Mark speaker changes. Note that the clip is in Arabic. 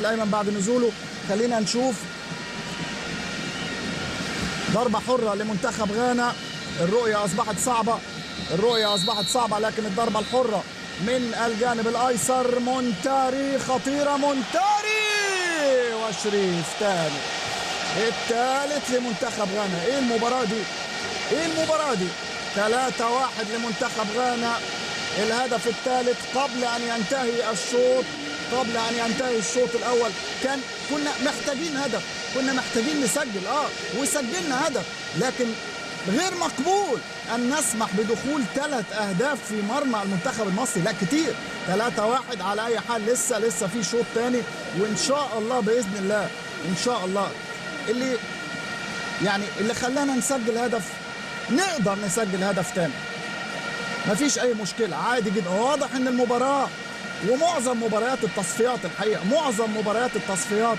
Speaker 1: الايمن بعد نزوله. خلينا نشوف ضربه حره لمنتخب غانا. الرؤيه اصبحت صعبه، لكن الضربه الحره من الجانب الايسر. مونتاري خطيره، مونتاري وشريف ثاني، الثالث لمنتخب غانا. ايه المباراه دي 3-1 لمنتخب غانا. الهدف الثالث قبل ان ينتهي الشوط الاول. كنا محتاجين هدف، كنا محتاجين نسجل وسجلنا هدف، لكن غير مقبول ان نسمح بدخول 3 اهداف في مرمى المنتخب المصري. لا كتير. 3-1 على اي حال. لسه في شوط ثاني، وان شاء الله باذن الله ان شاء الله اللي خلانا نسجل هدف، نقدر نسجل هدف ثاني، مفيش اي مشكله، عادي جدا. واضح ان المباراه ومعظم مباريات التصفيات، الحقيقه معظم مباريات التصفيات